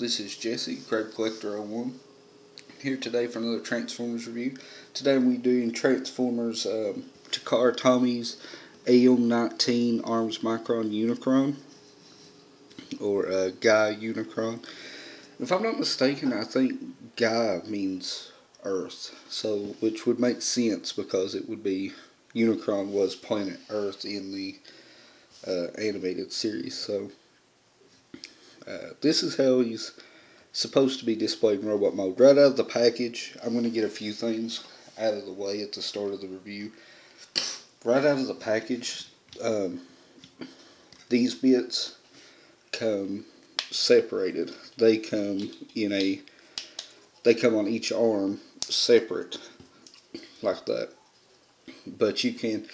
This is Jesse, Crab Collector 01, here today for another Transformers review. Today we're doing Transformers Takara Tommy's AM-19 Arms Micron Unicron, or Gaia Unicron. If I'm not mistaken, I think Gaia means Earth, so which would make sense because it would be Unicron was planet Earth in the animated series. So this is how he's supposed to be displayed in robot mode. Right out of the package, I'm going to get a few things out of the way at the start of the review. Right out of the package, these bits come separated. They come on each arm separate, like that. But you can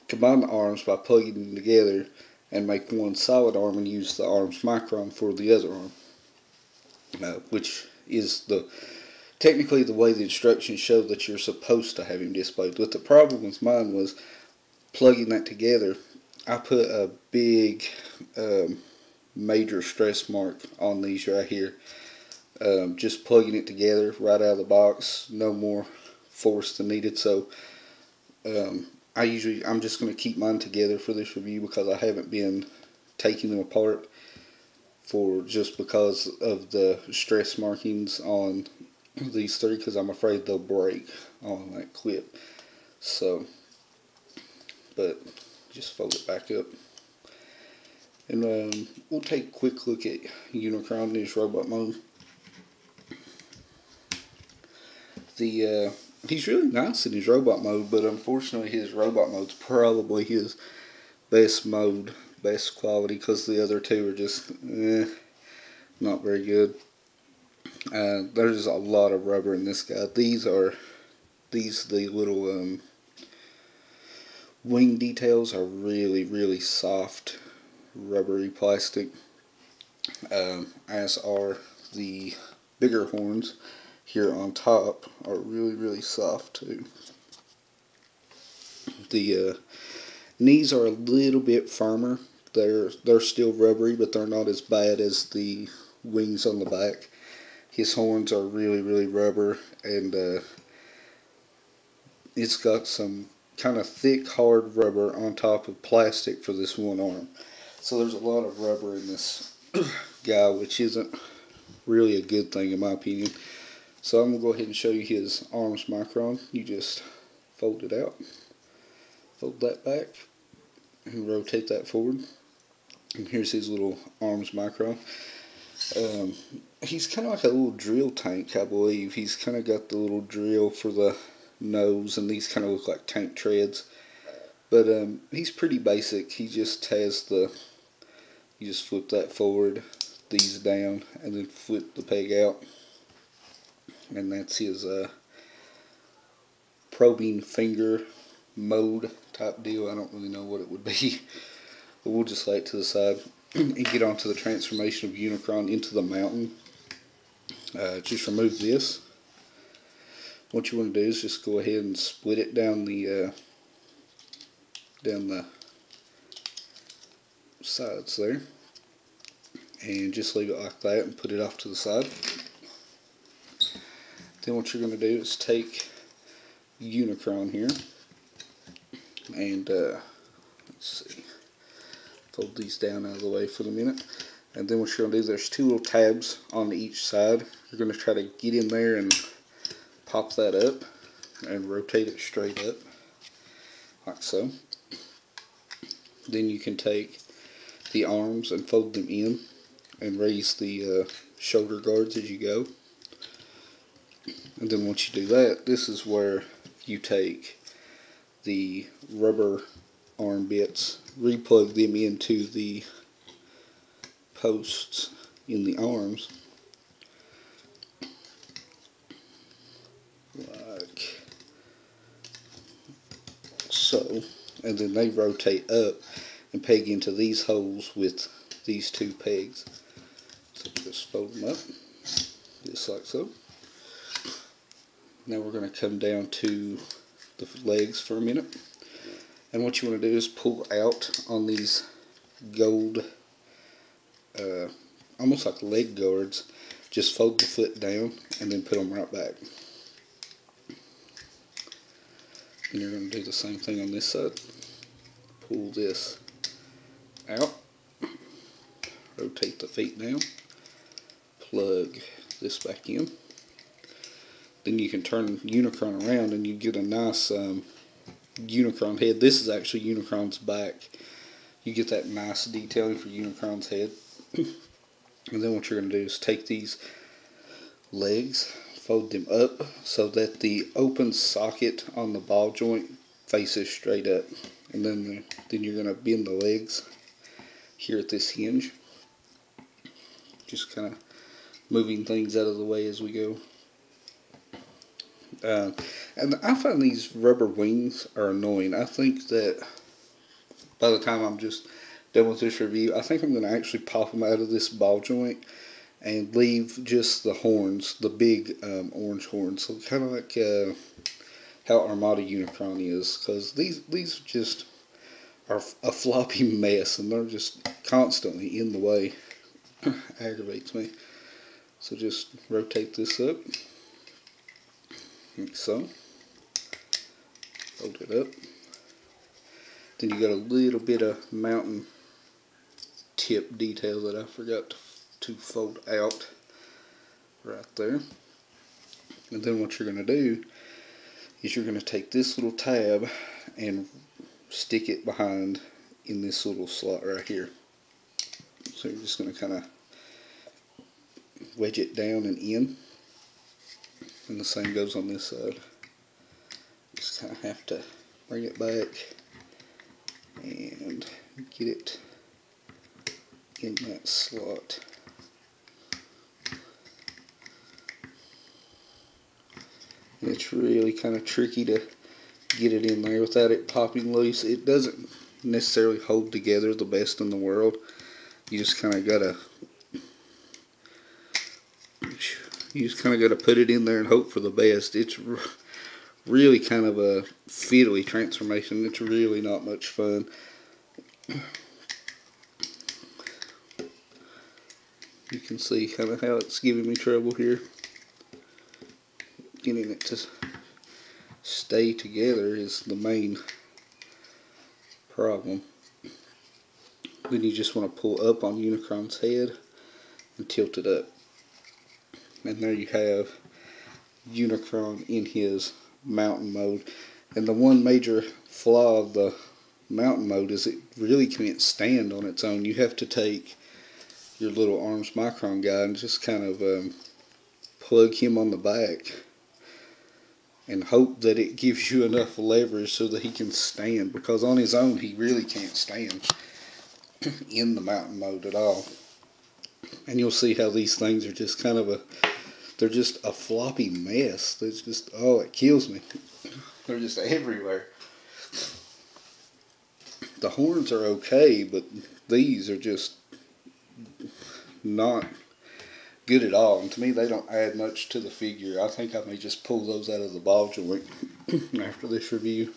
combine the arms by plugging them together and make one solid arm and use the arms micron for the other arm, which is technically the way the instructions show that you're supposed to have him displayed. But the problem with mine was plugging that together. I put a big major stress mark on these right here. Just plugging it together right out of the box, no more force than needed. So I'm just going to keep mine together for this review because I haven't been taking them apart just because of the stress markings on these three, because I'm afraid they'll break on that clip. So, but just fold it back up. And we'll take a quick look at Unicron in his robot mode. He's really nice in his robot mode, but unfortunately his robot mode's probably his best mode, best quality, because the other two are just not very good. There's a lot of rubber in this guy. The little wing details are really soft, rubbery plastic, as are the bigger horns here on top are really soft too. The knees are a little bit firmer. They're still rubbery, but they're not as bad as the wings on the back. His horns are really rubber, and it's got some kind of thick, hard rubber on top of plastic for this one arm. So there's a lot of rubber in this guy, which isn't really a good thing in my opinion. So I'm going to go ahead and show you his arms micron. You just fold it out, fold that back, and rotate that forward. And here's his little arms micron. He's kind of like a little drill tank, I believe. He's kind of got the little drill for the nose, and these kind of look like tank treads. But he's pretty basic. He just has you just flip that forward, these down, and then flip the peg out. And that's his probing finger mode type deal. I don't really know what it would be, but we'll just lay it to the side and get on to the transformation of Unicron into the mountain. Just remove this. What you want to do is just go ahead and split it down the sides there, and just leave it like that and put it off to the side. Then what you're going to do is take Unicron here and let's see, fold these down out of the way for the minute. And then what you're going to do, there's two little tabs on each side. You're going to try to get in there and pop that up and rotate it straight up like so. Then you can take the arms and fold them in and raise the shoulder guards as you go. And then once you do that, this is where you take the rubber arm bits, replug them into the posts in the arms, like so, and then they rotate up and peg into these holes with these two pegs. So just fold them up, just like so. Now we're going to come down to the legs for a minute, and what you want to do is pull out on these gold almost like leg guards. just fold the foot down and then put them right back. And you're going to do the same thing on this side. Pull this out, rotate the feet down, plug this back in. Then you can turn Unicron around and you get a nice Unicron head. This is actually Unicron's back. You get that nice detailing for Unicron's head. And then what you're going to do is take these legs, fold them up so that the open socket on the ball joint faces straight up. And then you're going to bend the legs here at this hinge. Just kind of moving things out of the way as we go. And I find these rubber wings are annoying. I think that by the time I'm just done with this review, I think I'm going to actually pop them out of this ball joint and leave just the horns, the big orange horns. So kind of like how Armada Unicron is, because these just are a floppy mess and they're just constantly in the way. Aggravates me. So just rotate this up, like so. Fold it up. Then you got a little bit of mountain tip detail that I forgot to fold out right there. And then what you're going to do is you're going to take this little tab and stick it behind in this little slot right here. So you're just going to kind of wedge it down and in. And the same goes on this side. Just kind of have to bring it back and get it in that slot. And it's really kind of tricky to get it in there without it popping loose. It doesn't necessarily hold together the best in the world. You just kind of gotta put it in there and hope for the best. It's really kind of a fiddly transformation. It's really not much fun. You can see kind of how it's giving me trouble here. Getting it to stay together is the main problem. Then you just want to pull up on Unicron's head and tilt it up. And there you have Unicron in his mountain mode. And the one major flaw of the mountain mode is it really can't stand on its own. You have to take your little arms micron guy and just kind of plug him on the back and hope that it gives you enough leverage so that he can stand, because on his own he really can't stand in the mountain mode at all. And you'll see how these things are just kind of they're just a floppy mess. There's just, oh, it kills me. They're just everywhere. The horns are okay, but these are just not good at all. And to me, they don't add much to the figure. I think I may just pull those out of the ball joint after this review.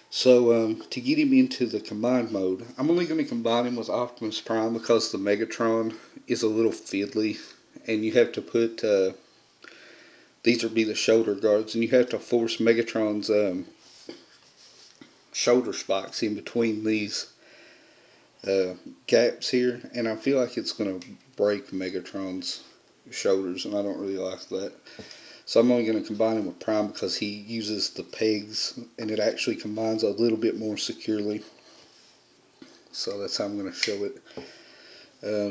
So to get him into the combined mode, I'm only going to combine him with Optimus Prime because the Megatron is a little fiddly, and you have to put these would be the shoulder guards, and you have to force Megatron's shoulder spikes in between these gaps here, and I feel like it's going to break Megatron's shoulders, and I don't really like that. So I'm only going to combine him with Prime because he uses the pegs, and it actually combines a little bit more securely. So that's how I'm going to show it.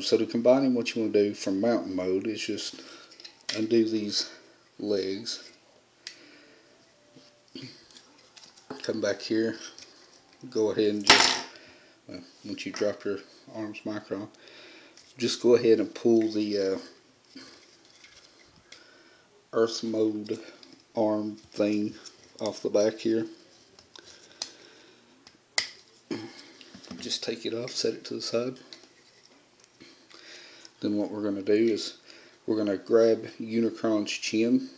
So to combine him, what you want to do from mountain mode is just undo these legs. Come back here. Go ahead and just, once you drop your arms micron, just go ahead and pull the Earth mode arm thing off the back here. Just take it off, set it to the side. Then what we're going to do is we're going to grab Unicron's chin,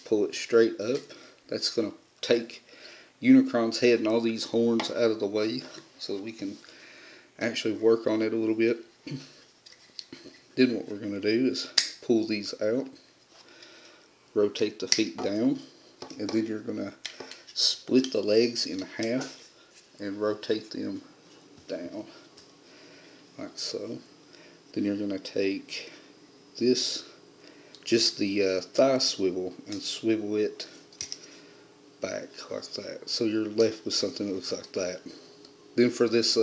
pull it straight up. That's going to take Unicron's head and all these horns out of the way so that we can actually work on it a little bit. Then what we're going to do is pull these out, rotate the feet down, and then you're going to split the legs in half and rotate them down, like so. Then you're going to take this, just the thigh swivel, and swivel it back like that. So you're left with something that looks like that. Then for this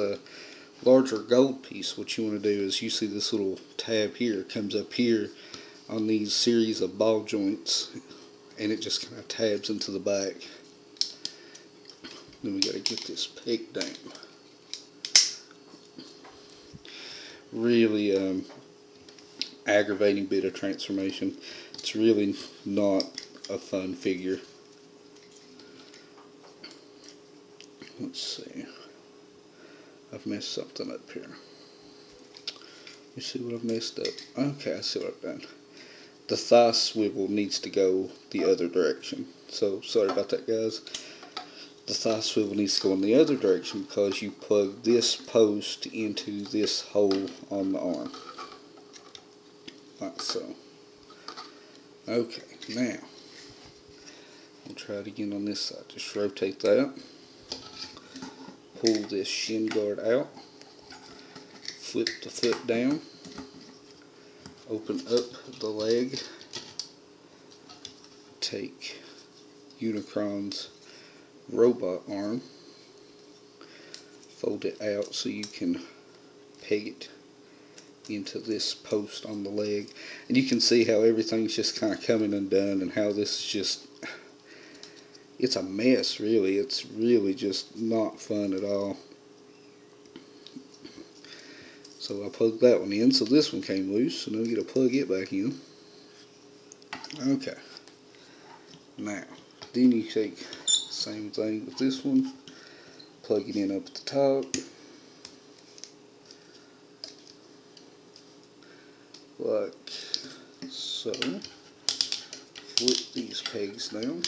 larger gold piece, what you want to do is, you see this little tab here comes up here on these series of ball joints, and it just kind of tabs into the back. Then we got to get this peg down. Really aggravating bit of transformation. It's really not a fun figure. Let's see. I've messed something up here. You see what I've messed up? Okay, I see what I've done. The thigh swivel needs to go the other direction. So, sorry about that, guys. The thigh swivel needs to go in the other direction because you plug this post into this hole on the arm. Like so. Okay, now, I'll try it again on this side. Just rotate that. Pull this shin guard out, flip the foot down, open up the leg, take Unicron's robot arm, fold it out so you can peg it into this post on the leg, and you can see how everything's just kind of coming undone, and how this is just, it's a mess, really. It's really just not fun at all. So I plugged that one in, so this one came loose, so now we get to plug it back in. Okay. Now, then you take the same thing with this one, plug it in up at the top, like so. Flip these pegs down.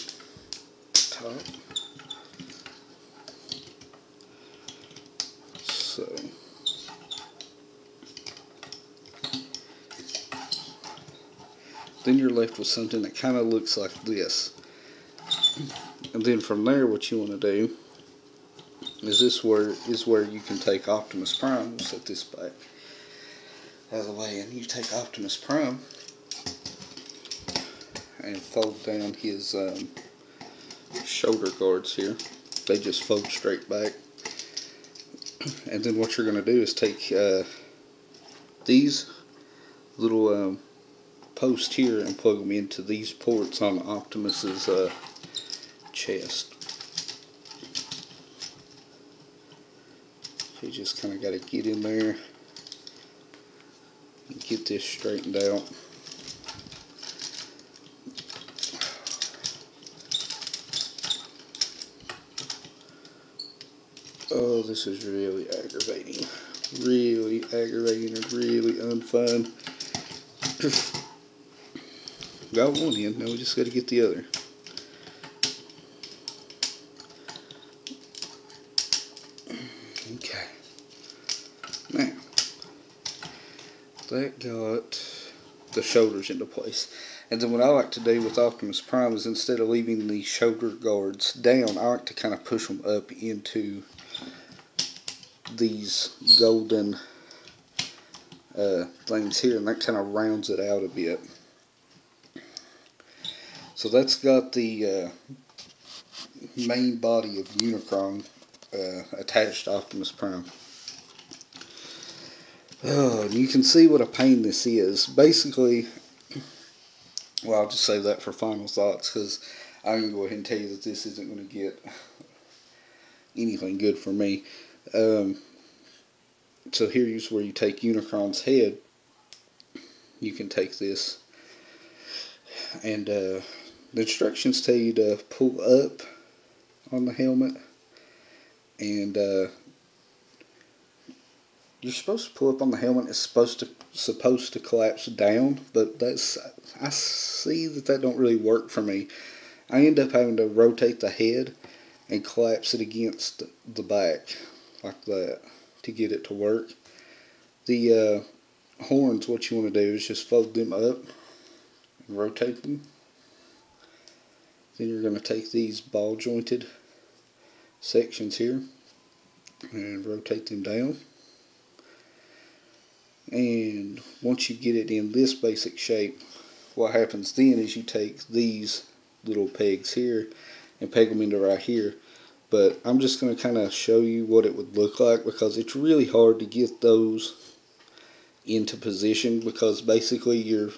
Top. So then you're left with something that kind of looks like this. And then from there, what you want to do is where you can take Optimus Prime. We'll set this back out of the way, and you take Optimus Prime and fold down his shoulder guards here. They just fold straight back. And then what you're going to do is take these little posts here and plug them into these ports on Optimus's chest. You just kind of got to get in there and get this straightened out. Oh, this is really aggravating. Really aggravating and really unfun. Got one in, now we just got to get the other. Okay. Now, that got the shoulders into place. And then what I like to do with Optimus Prime is, instead of leaving the shoulder guards down, I like to kind of push them up into these golden things here, and that kind of rounds it out a bit. So that's got the main body of Unicron attached to Optimus Prime. Oh, and you can see what a pain this is. Basically, well, I'll just save that for final thoughts, because I'm going to go ahead and tell you that this isn't going to get anything good for me. So here's where you take Unicron's head. You can take this, and the instructions tell you to pull up on the helmet, and you're supposed to pull up on the helmet. It's supposed to collapse down, but I see that don't really work for me. I end up having to rotate the head and collapse it against the back like that to get it to work. The horns, what you want to do is just fold them up rotate them. Then you're going to take these ball jointed sections here and rotate them down. And once you get it in this basic shape, what happens then is you take these little pegs here and peg them into right here. But I'm just going to kind of show you what it would look like, because it's really hard to get those into position, because basically you're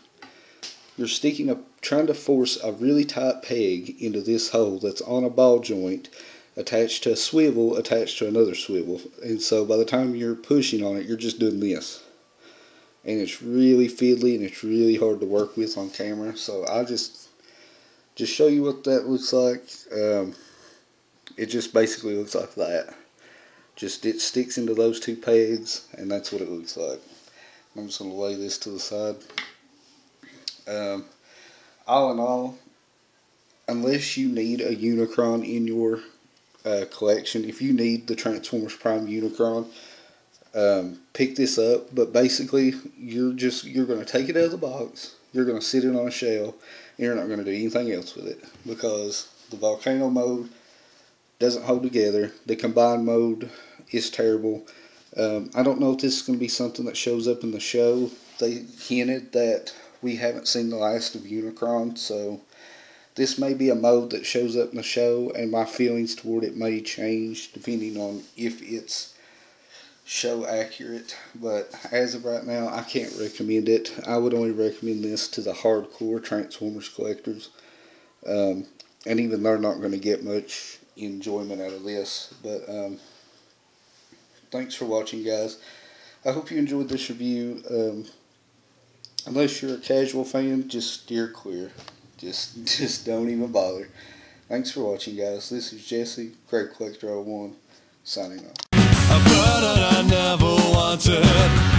sticking trying to force a really tight peg into this hole that's on a ball joint attached to a swivel attached to another swivel. And so by the time you're pushing on it, you're just doing this. And it's really fiddly and it's really hard to work with on camera. So I'll just show you what that looks like. It just basically looks like that. Just it sticks into those two pegs, and that's what it looks like. I'm just going to lay this to the side. All in all, unless you need a Unicron in your collection, if you need the Transformers Prime Unicron, pick this up. But basically, you're going to take it out of the box, you're going to sit it on a shelf, and you're not going to do anything else with it, because the volcano mode doesn't hold together. The combined mode is terrible. I don't know if this is going to be something that shows up in the show. They hinted that we haven't seen the last of Unicron, so this may be a mode that shows up in the show, and my feelings toward it may change depending on if it's show accurate. But as of right now, I can't recommend it. I would only recommend this to the hardcore Transformers collectors, and even they're not going to get much enjoyment out of this. But thanks for watching, guys. I hope you enjoyed this review. Unless you're a casual fan, just steer clear. Just don't even bother. Thanks for watching, guys. This is Jesse, Crate Collector 01, signing off. But I never wanted